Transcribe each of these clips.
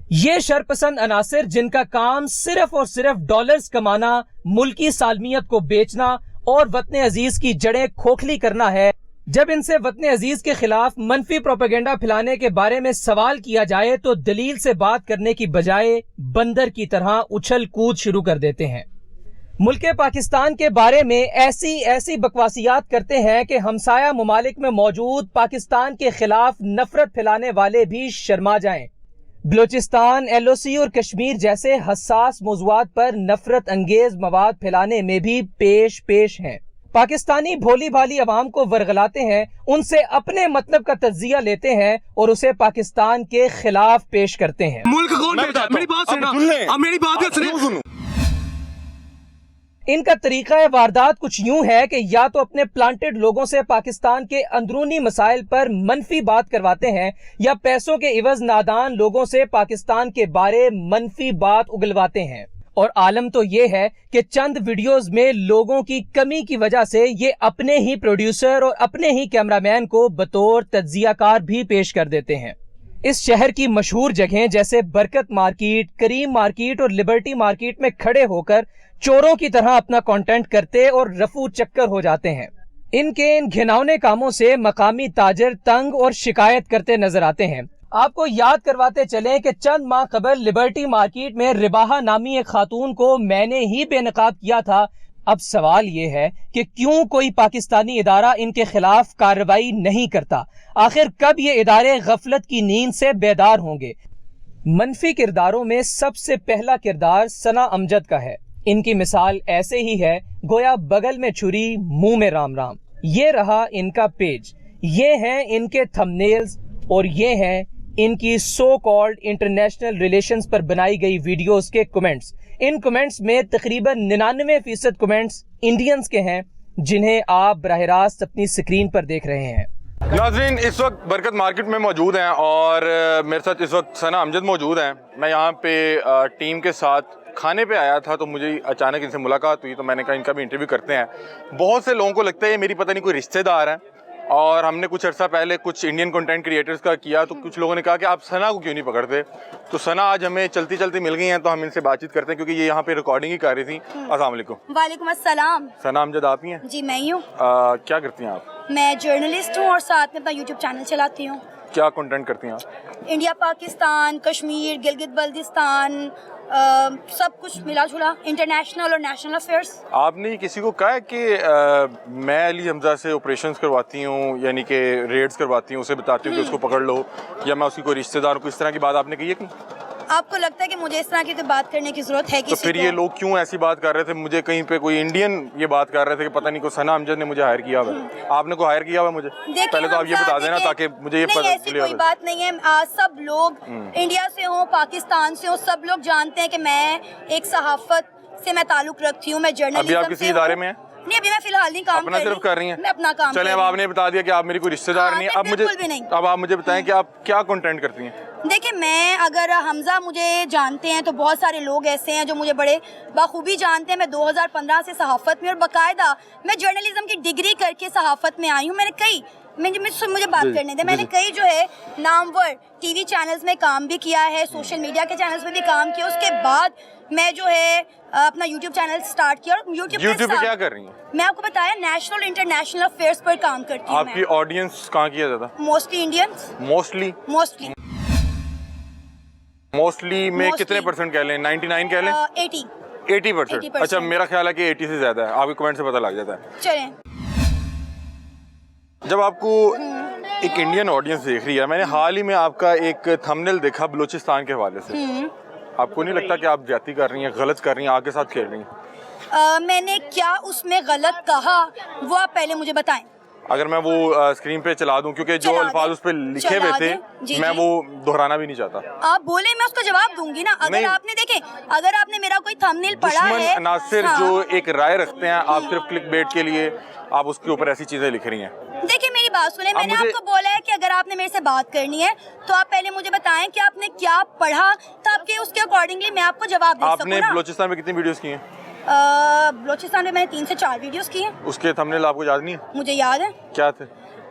یہ شرپسند عناصر جن کا کام صرف اور صرف ڈالرز کمانا، ملکی سالمیت کو بیچنا اور وطن عزیز کی جڑیں کھوکھلی کرنا ہے، جب ان سے وطن عزیز کے خلاف منفی پروپیگنڈا پھیلانے کے بارے میں سوال کیا جائے تو دلیل سے بات کرنے کی بجائے بندر کی طرح اچھل کود شروع کر دیتے ہیں۔ ملک پاکستان کے بارے میں ایسی بکواسیات کرتے ہیں کہ ہمسایہ ممالک میں موجود پاکستان کے خلاف نفرت پھیلانے والے بھی شرما جائیں۔ بلوچستان، LOC اور کشمیر جیسے حساس موضوعات پر نفرت انگیز مواد پھیلانے میں بھی پیش ہیں۔ پاکستانی بھولی بھالی عوام کو ورغلاتے ہیں، ان سے اپنے مطلب کا تجزیہ لیتے ہیں اور اسے پاکستان کے خلاف پیش کرتے ہیں۔ ملک کون بیٹا ہے؟ میری بات سننا، اب میری بات سنیں۔ ان کا طریقہ واردات کچھ یوں ہے کہ یا تو اپنے پلانٹڈ لوگوں سے پاکستان کے اندرونی مسائل پر منفی بات کرواتے ہیں یا پیسوں کے عوض نادان لوگوں سے پاکستان کے بارے منفی بات اگلواتے ہیں۔ اور عالم تو یہ ہے کہ چند ویڈیوز میں لوگوں کی کمی کی وجہ سے یہ اپنے ہی پروڈیوسر اور اپنے ہی کیمرامین کو بطور تجزیہ کار بھی پیش کر دیتے ہیں۔ اس شہر کی مشہور جگہیں جیسے برکت مارکیٹ، کریم مارکیٹ اور لبرٹی مارکیٹ میں کھڑے ہو کر چوروں کی طرح اپنا کانٹینٹ کرتے اور رفو چکر ہو جاتے ہیں۔ ان گھناؤنے کاموں سے مقامی تاجر تنگ اور شکایت کرتے نظر آتے ہیں۔ آپ کو یاد کرواتے چلیں کہ چند ماہ قبل لبرٹی مارکیٹ میں رباہا نامی ایک خاتون کو میں نے ہی بے نقاب کیا تھا۔ اب سوال یہ ہے کہ کیوں کوئی پاکستانی ادارہ ان کے خلاف کارروائی نہیں کرتا؟ آخر کب یہ ادارے غفلت کی نیند سے بیدار ہوں گے؟ منفی کرداروں میں سب سے پہلا کردار ثنا امجد کا ہے۔ ان کی مثال ایسے ہی ہے گویا بغل میں چھری منہ میں رام رام۔ یہ رہا ان کا پیج، یہ ہیں ان کے تھمبنیلز اور یہ ہیں ان کی سو کالڈ انٹرنیشنل ریلیشنز پر بنائی گئی ویڈیوز کے کمنٹس۔ ان کمنٹس میں تقریباً 99% کمنٹس انڈینز کے ہیں جنہیں آپ براہ راست اپنی سکرین پر دیکھ رہے ہیں۔ ناظرین، اس وقت برکت مارکیٹ میں موجود ہیں اور میرے ساتھ اس وقت ثنا امجد موجود ہیں۔ میں یہاں پہ ٹیم کے ساتھ کھانے پہ آیا تھا تو مجھے اچانک ان سے ملاقات ہوئی تو میں نے کہا ان کا بھی انٹرویو کرتے ہیں۔ بہت سے لوگوں کو لگتا ہے یہ میری پتہ نہیں کوئی رشتہ دار ہیں، اور ہم نے کچھ عرصہ پہلے کچھ انڈین کنٹینٹ کریٹرز کا کیا تو کچھ لوگوں نے کہا کہ آپ ثنا کو کیوں نہیں پکڑتے؟ تو ثنا آج ہمیں چلتی چلتی مل گئی ہیں تو ہم ان سے بات چیت کرتے ہیں کیونکہ یہ یہاں پہ ریکارڈنگ ہی کر رہی تھیں۔ السلام علیکم۔ وعلیکم السلام۔ ثنا امجد آپ ہی ہیں؟ جی میں ہی ہوں۔ کیا کرتی ہیں آپ؟ میں جرنلسٹ ہوں اور ساتھ میں اپنا یوٹیوب چینل چلاتی ہوں۔ کیا کنٹینٹ کرتی ہیں آپ؟ انڈیا، پاکستان، کشمیر، گلگت بلتستان، سب کچھ ملا جلا، انٹرنیشنل اور نیشنل افیئرس۔ آپ نے کسی کو کہا ہے کہ میں علی حمزہ سے آپریشنز کرواتی ہوں، یعنی کہ ریڈز کرواتی ہوں، اسے بتاتی ہوں کہ اس کو پکڑ لو، یا میں اس کی کوئی رشتہ دار کو، اس طرح کی بات آپ نے کہی ہے کہ آپ کو لگتا ہے کہ مجھے اس طرح کی بات کرنے کی ضرورت ہے؟ تو پھر یہ لوگ کیوں ایسی بات کر رہے تھے؟ مجھے کہیں پہ کوئی انڈین یہ بات کر رہے تھے کہ پتہ نہیں کو ثنا امجد نے مجھے ہائر کیا ہوا ہے۔ آپ نے کو ہائر کیا ہوا ہے مجھے؟ پہلے تو آپ یہ بتا دینا تاکہ مجھے یہ پتہ چلے۔ کوئی بات نہیں ہے، سب لوگ انڈیا سے ہوں، پاکستان سے ہوں، سب لوگ جانتے ہیں کہ میں ایک صحافت سے میں تعلق رکھتی ہوں، میں جرنلزم سے ہوں۔ ابھی آپ کسی ادارے میں ہیں؟ نہیں، ابھی میں فی الحال نہیں کام اپنا صرف کر رہی ہیں؟ میں اپنا کام۔ چلیں، اب آپ نے بتا دیا کہ آپ میری کوئی رشتہ دار نہیں ہے، اب آپ مجھے بتائیں کہ آپ کیا کنٹینٹ کرتی ہیں؟ دیکھیں، میں اگر حمزہ مجھے جانتے ہیں تو بہت سارے لوگ ایسے ہیں جو مجھے بڑے بخوبی جانتے ہیں۔ میں 2015 سے صحافت میں، اور باقاعدہ میں جرنلزم کی ڈگری کر کے صحافت میں آئی ہوں۔ میں نے کئی مجھے بات کرنے دیں، میں نے کئی جو ہے نامور ٹی وی چینلز میں کام بھی کیا ہے، سوشل میڈیا کے چینلز میں بھی کام کیا۔ اس کے بعد میں جو ہے اپنا یوٹیوب چینل سٹارٹ کیا، اور یوٹیوب پہ کیا کر رہی ہیں؟ میں آپ کو بتایا نیشنل انٹرنیشنل افیئرس پر کام کرتی ہوں۔ آپ کی آڈینس کہاں کی ہے زیادہ؟ Mostly Indians. موسٹلی میں کتنے پرسنٹ کہہ لیں؟ 99 کہہ لیں؟ 80%۔ اچھا، میرا خیال ہے کہ 80 سے زیادہ ہے، آپ کے کمنٹ سے پتہ لگ جاتا ہے۔ چلیں، جب آپ کو ایک انڈین آڈینس دیکھ رہی ہے، میں نے حال ہی میں آپ کا ایک تھمبنیل دیکھا بلوچستان کے حوالے سے، آپ کو نہیں لگتا کہ آپ زیادتی کر رہی ہیں، غلط کر رہی ہیں، آگ کے ساتھ کھیل رہی ہیں؟ میں نے کیا اس میں غلط کہا وہ آپ پہلے مجھے بتائیں۔ اگر میں وہ اسکرین پہ چلا دوں، کیونکہ جو الفاظ اس پہ لکھے ہوئے تھے میں وہ دہرانا بھی نہیں چاہتا۔ آپ بولے، میں اس کا جواب دوں گی نا۔ اگر آپ نے دیکھیں، اگر آپ نے میرا کوئی تھمبنیل پڑھا ہے، دشمن عناصر جو ایک رائے رکھتے ہیں، آپ صرف کلک بیٹ کے لیے آپ اس کے اوپر ایسی چیزیں لکھ رہی ہیں۔ دیکھیں میری بات سنیں، میں نے آپ کو بولا ہے کہ اگر آپ نے میرے سے بات کرنی ہے تو آپ پہلے مجھے بتائیں کہ آپ نے کیا پڑھا، تاکہ اس کے اکارڈنگلی میں آپ کو جواب دے سکوں۔ آپ نے بلوچستان میں کتنی ویڈیوز کی ہیں؟ بلوچستان میں 3 سے 4 ویڈیوز کی ہیں۔ اس کے تھمبنیل آپ کو یاد نہیں ہے؟ مجھے یاد ہے۔ کیا تھے؟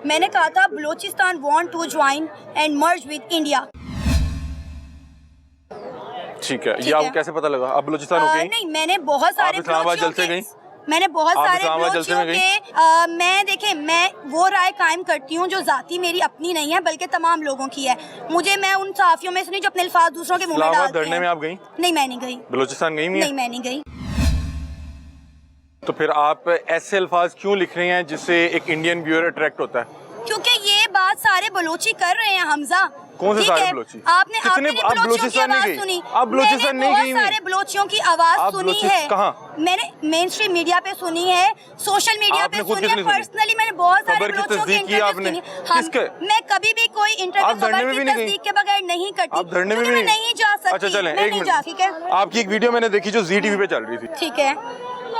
میں نے کہا تھا Balochistan want to join and merge with India. ٹھیک ہے, یہ آپ کو کیسے پتا لگا؟ آپ بلوچستان ہو گئی؟ نہیں, میں نے بہت سارے اسلام آباد جلسے گئی؟ میں نے بہت سارے بلوچیوں کے میں دیکھیں میں وہ رائے قائم کرتی ہوں جو ذاتی میری اپنی نہیں ہے بلکہ تمام لوگوں کی ہے. مجھے میں ان صحافیوں میں سے نہیں جو اپنے الفاظ دوسروں کے منہ میں ڈالتے ہیں. دھرنے میں آپ گئی؟ نہیں, میں نہیں گئی. بلوچستان گئی؟ نہیں, میں نہیں گئی. تو پھر آپ ایسے الفاظ کیوں لکھ رہے ہیں جس سے ایک انڈین ویور اٹریکٹ ہوتا ہے؟ کیونکہ یہ بات سارے بلوچی کر رہے ہیں حمزہ. کون سے سارے بلوچی؟ آپ نے بلوچیوں کی آواز سنی. آپ بلوچستان نہیں گئی؟ بہت سارے بلوچیوں کی آواز سنی ہے. کہاں؟ میں نے مین اسٹریم میڈیا پہ سنی ہے, سوشل میڈیا پہ سنی ہے, پرسنلی میں نے بہت سارے بلوچیوں کی انٹرویو سنی. میں کبھی بھی کوئی انٹرویو خبر کی تصدیق کے بغیر نہیں کرتی. آپ دھرنے میں نہیں جا سکتی. اچھا چلیں, میں نہیں جا. ٹھیک ہے, آپ کی ایک ویڈیو میں نے دیکھی جو زی ٹی وی پہ چل رہی تھی. ٹھیک ہے,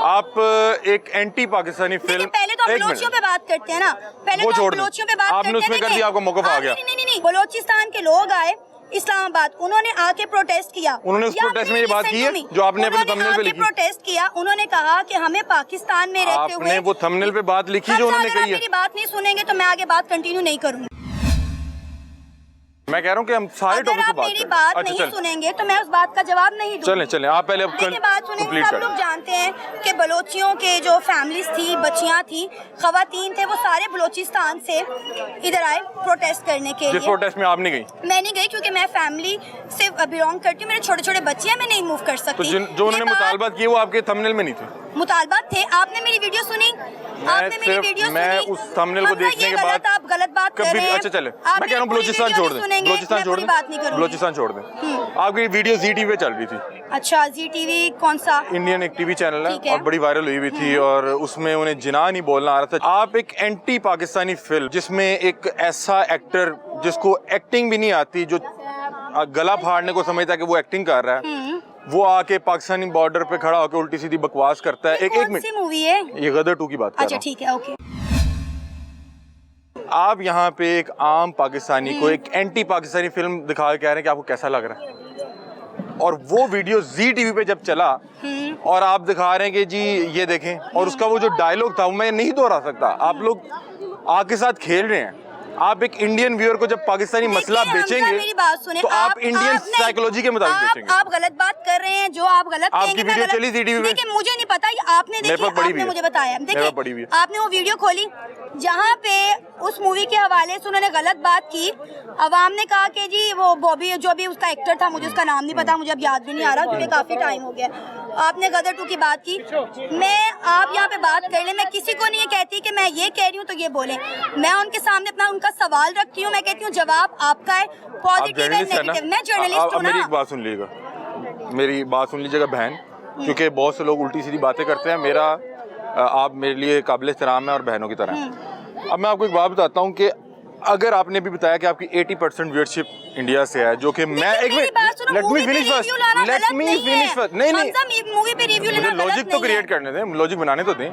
آپ ایک اینٹی پاکستانی فلم. پہلے تو ہم بلوچیوں پہ بات کرتے ہیں نا, پہلے تو بلوچیوں پہ بات کرتے ہیں. آپ نے اس میں کر دیا, آپ کو موقف آ گیا. نہیں, بلوچستان کے لوگ آئے اسلام آباد, انہوں نے آ کے پروٹیسٹ کیا. انہوں نے اس پروٹیسٹ میں یہ بات کی ہے جو آپ نے اپنے تھمبنیل پہ لکھی؟ پروٹیسٹ کیا, انہوں نے کہا کہ ہمیں پاکستان میں رہتے ہوئے. آپ نے وہ تھمبنیل پہ بات لکھی جو انہوں نے کہی ہے؟ میری بات نہیں سنیں گے تو میں آگے بات کنٹینیو نہیں کروں گی. میں کہہ رہا ہوں کہ ہم سارے ٹاپک پہ بات کریں. میری بات نہیں سنیں گے تو میں اس بات کا جواب نہیں دوں. چلیں آپ پہلے بات سنیں. سب لوگ جانتے ہیں کہ بلوچیوں کے جو فیملیز تھی, بچیاں تھیں, خواتین تھے, وہ سارے بلوچستان سے ادھر آئے پروٹیسٹ کرنے کے لیے. جس پروٹیسٹ میں آپ نہیں گئی؟ میں نہیں گئی کیونکہ میں فیملی سے بلانگ کرتی ہوں, میرے چھوٹے چھوٹے بچے ہیں, میں نہیں موو کر سکتی. جو انہوں نے مطالبات کیے وہ آپ کے تھمبنیل میں نہیں تھے؟ مطالبات تھے. آپ نے میری ویڈیو سنی؟ آپ نے میری ویڈیو سنی؟ میں اس تھمبنیل کو دیکھنے کے بعد آپ غلط بات کر رہے ہیں. اچھا چلیں, میں کہہ رہا ہوں بلوچستان چھوڑ دیں, بلوچستان چھوڑ دیں. آپ کی ویڈیو زی ٹی وی پہ چل رہی تھی. اچھا, زی ٹی وی کون سا؟ انڈین ایک ٹی وی چینل ہے اور بڑی وائرل ہوئی تھی, اور اس میں انہیں جناح نہیں بولنا آ رہا تھا. آپ ایک اینٹی پاکستانی فلم جس میں ایک ایسا ایکٹر جس کو ایکٹنگ بھی نہیں آتی, جو گلا پھاڑنے کو سمجھتا ہے کہ وہ ایکٹنگ کر رہا ہے, وہ آ کے پاکستانی بارڈر پہ کھڑا ہو کے الٹی سیدھی بکواس کرتا ہے. ایک منٹ, مووی ہے یہ غدر 2 کی بات کر رہا ہوں. اچھا ٹھیک ہے, اوکے. آپ یہاں پہ ایک عام پاکستانی کو ایک اینٹی پاکستانی فلم دکھا کے کہہ رہے ہیں کہ آپ کو کیسا لگ رہا ہے, اور وہ ویڈیو زی ٹی وی پہ جب چلا اور آپ دکھا رہے ہیں کہ جی یہ دیکھیں, اور اس کا وہ جو ڈائلوگ تھا وہ میں نہیں دہرا سکتا. آپ لوگ آگ کے ساتھ کھیل رہے ہیں. آپ ایک انڈین ویور کو جب پاکستانی مسئلہ بیچیں گے تو آپ انڈین سائیکولوجی کے مطابق بیچیں گے. آپ غلط بات کر رہے ہیں, جو آپ غلط آپ کی ویڈیو چلی زی ٹی وی پہ؟ مجھے نہیں پتا, آپ نے دیکھی, آپ نے مجھے بتایا. دیکھیں, آپ نے وہ ویڈیو کھولی جہاں پہ اس مووی کے حوالے سے انہوں نے غلط بات کی. عوام نے کہا کہ جی وہ بوبی جو بھی اس کا ایکٹر تھا, مجھے اس کا نام نہیں پتا, مجھے اب یاد بھی نہیں آ رہا کیونکہ کافی ٹائم ہو گیا. آپ نے غدر 2 کی بات کی. آپ یہاں پہ بات کر لیں, میں کسی کو نہیں یہ کہتی کہ میں یہ کہہ رہی ہوں تو یہ بولیں. میں ان کے سامنے اپنا ان کا سوال رکھتی ہوں, میں کہتی ہوں جواب آپ کا ہے, پازیٹیو ہے نیگیٹو. میں جرنلسٹ ہوں نا. میری ایک بات سن لیجیے گا, میری بات سن لیجیے گا بہن, کیونکہ بہت سے لوگ الٹی سیدھی باتیں کرتے ہیں. آپ میرے لیے قابل احترام ہیں اور بہنوں کی طرح ہیں. اب میں آپ کو ایک بات بتاتا ہوں کہ اگر آپ نے بھی بتایا کہ آپ کی 80% ویورشپ انڈیا سے ہے, جو کہ میں ایک مجھے لاجک تو کریٹ کرنے دیں, لاجک بنانے تو دیں.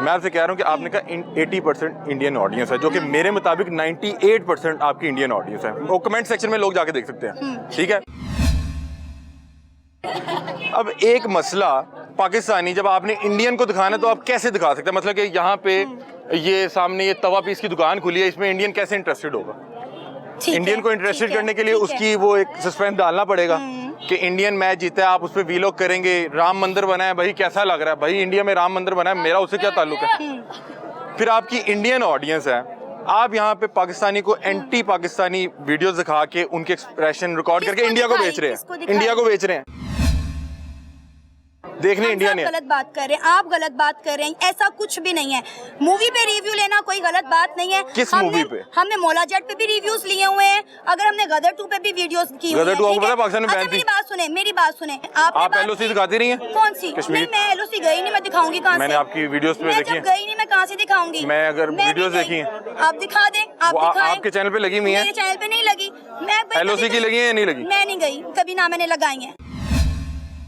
میں آپ سے کہہ رہا ہوں کہ آپ نے کہا 80% انڈین آڈینس ہے, جو کہ میرے مطابق 98% آپ کی انڈین آڈینس ہے. وہ کمنٹ سیکشن میں لوگ جا کے دیکھ سکتے ہیں, ٹھیک ہے. اب ایک مسئلہ پاکستانی جب آپ نے انڈین کو دکھانا تو آپ کیسے دکھا سکتے ہیں؟ مطلب کہ یہاں پہ یہ سامنے یہ توا پیس کی دکان کھلی ہے, اس میں انڈین کیسے انٹرسٹڈ ہوگا؟ انڈین کو انٹرسٹڈ کرنے کے لیے اس کی وہ ایک سسپینس ڈالنا پڑے گا کہ انڈین میچ جیتا ہے, آپ اس پہ ویلوگ کریں گے, رام مندر بنا ہے, بھائی کیسا لگ رہا ہے, بھائی انڈیا میں رام مندر بنا ہے, میرا اس سے کیا تعلق ہے؟ پھر آپ کی انڈین آڈینس ہے, آپ یہاں پہ پاکستانی کو اینٹی پاکستانی ویڈیوز دکھا کے ان کے ایکسپریشن ریکارڈ کر کے انڈیا کو بیچ رہے ہیں, انڈیا کو بیچ رہے ہیں. دیکھنے انڈیا نے غلط بات کر رہے ہیں, آپ غلط بات کر رہے ہیں. ایسا کچھ بھی نہیں ہے. مووی پہ ریویو لینا کوئی غلط بات نہیں ہے. کس مووی پہ؟ ہم نے مولا جٹ پہ بھی ریویوز لیے ہوئے ہیں, اگر ہم نے غدر 2 پہ بھی ویڈیوز کی ہوئی ہیں. غدر 2 آپ کو پتا ہے پاکستان میں بین تھی. میری بات سنیں. آپ ایل او سی دکھاتی رہی ہیں؟ کون سی؟ نہیں, میں ایل او سی گئی نہیں, میں دکھاؤں گی کہاں سے؟ میں نے آپ کی ویڈیوز پہ دیکھی ہیں. میں گئی نہیں, میں کہاں سے دکھاؤں گی؟ میں اگر ویڈیوز دیکھی ہیں آپ دکھا دیں. آپ کے چینل پہ لگی ہوئی ہیں؟ میرے چینل پہ نہیں لگی. ایل او سی کی لگی ہیں یا نہیں لگی؟ میں نہیں گئی کبھی, نہ میں نے لگائی ہیں.